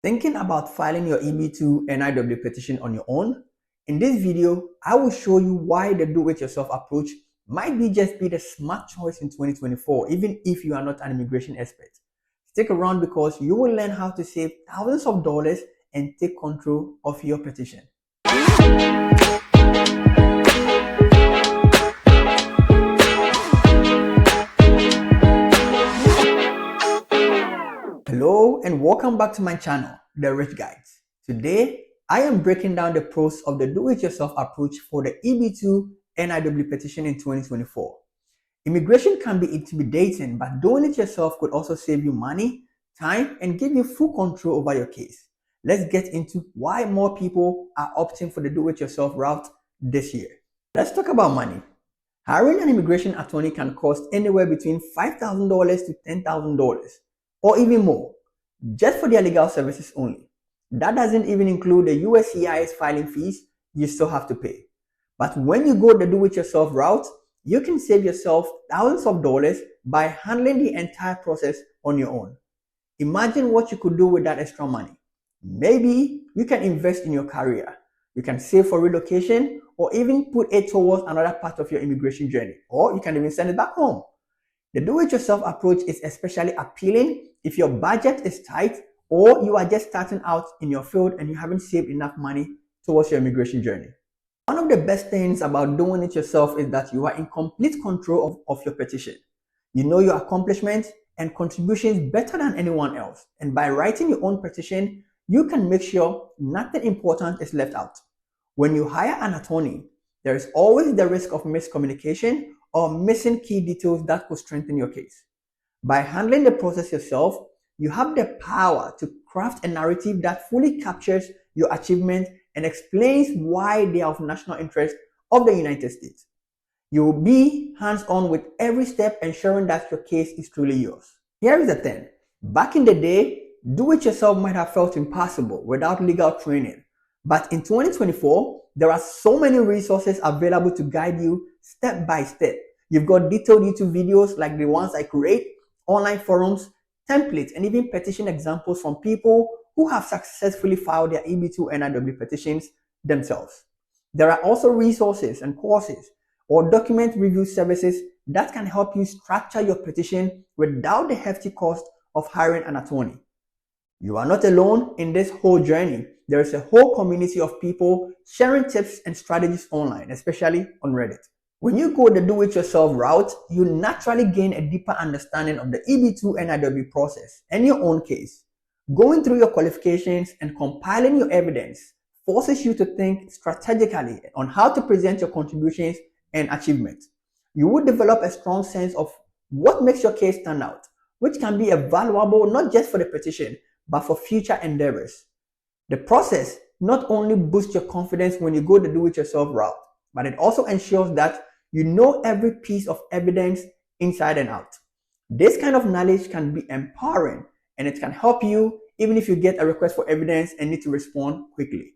Thinking about filing your EB-2 NIW petition on your own? In this video, I will show you why the do-it-yourself approach might just be the smart choice in 2024, even if you are not an immigration expert. Stick around because you will learn how to save thousands of dollars and take control of your petition. Hello and welcome back to my channel, The Rich Guides. Today, I am breaking down the pros of the do-it-yourself approach for the EB-2 NIW petition in 2024. Immigration can be intimidating, but doing it yourself could also save you money, time, and give you full control over your case. Let's get into why more people are opting for the do-it-yourself route this year. Let's talk about money. Hiring an immigration attorney can cost anywhere between $5,000 to $10,000. Or even more, just for their legal services only. That doesn't even include the USCIS filing fees you still have to pay. But when you go the do-it-yourself route, you can save yourself thousands of dollars by handling the entire process on your own. Imagine what you could do with that extra money. Maybe you can invest in your career, you can save for relocation, or even put it towards another part of your immigration journey, or you can even send it back home. The do-it-yourself approach is especially appealing if your budget is tight or you are just starting out in your field and you haven't saved enough money towards your immigration journey. One of the best things about doing it yourself is that you are in complete control of your petition. You know your accomplishments and contributions better than anyone else. And by writing your own petition, you can make sure nothing important is left out. When you hire an attorney, there is always the risk of miscommunication or missing key details that could strengthen your case. By handling the process yourself, you have the power to craft a narrative that fully captures your achievement and explains why they are of national interest of the United States. You will be hands-on with every step, ensuring that your case is truly yours. Here is the thing. Back in the day, do-it-yourself might have felt impossible without legal training. But in 2024, there are so many resources available to guide you step by step. You've got detailed YouTube videos like the ones I create, online forums, templates, and even petition examples from people who have successfully filed their EB-2 NIW petitions themselves. There are also resources and courses or document review services that can help you structure your petition without the hefty cost of hiring an attorney. You are not alone in this whole journey. There is a whole community of people sharing tips and strategies online, especially on Reddit. When you go the do-it-yourself route, you naturally gain a deeper understanding of the EB-2 NIW process and your own case. Going through your qualifications and compiling your evidence forces you to think strategically on how to present your contributions and achievements. You will develop a strong sense of what makes your case stand out, which can be valuable not just for the petition, but for future endeavors. The process not only boosts your confidence when you go the do-it-yourself route, but it also ensures that you know every piece of evidence inside and out. This kind of knowledge can be empowering and it can help you even if you get a request for evidence and need to respond quickly.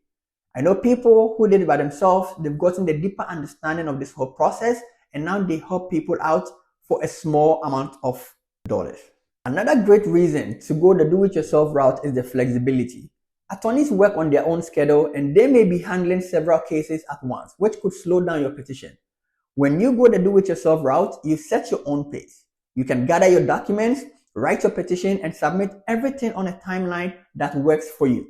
I know people who did it by themselves, they've gotten the deeper understanding of this whole process and now they help people out for a small amount of dollars. Another great reason to go the do-it-yourself route is the flexibility. Attorneys work on their own schedule and they may be handling several cases at once, which could slow down your petition. When you go the do-it-yourself route, you set your own pace. You can gather your documents, write your petition, and submit everything on a timeline that works for you.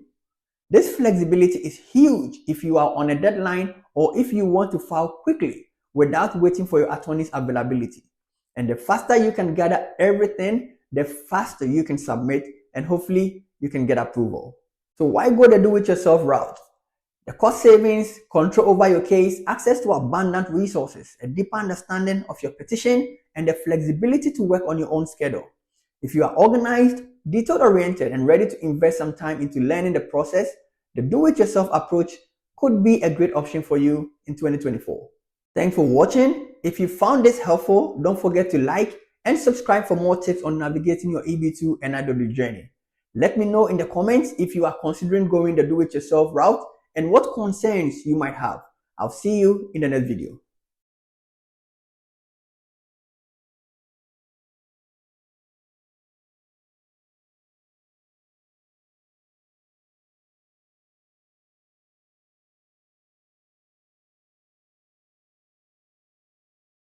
This flexibility is huge if you are on a deadline or if you want to file quickly without waiting for your attorney's availability. And the faster you can gather everything, the faster you can submit and hopefully you can get approval. So why go the do-it-yourself route? The cost savings, control over your case, access to abundant resources, a deeper understanding of your petition, and the flexibility to work on your own schedule. If you are organized, detail-oriented, and ready to invest some time into learning the process, the do-it-yourself approach could be a great option for you in 2024. Thanks for watching. If you found this helpful, don't forget to like and subscribe for more tips on navigating your EB-2 NIW journey. Let me know in the comments if you are considering going the do-it-yourself route and what concerns you might have. I'll see you in the next video.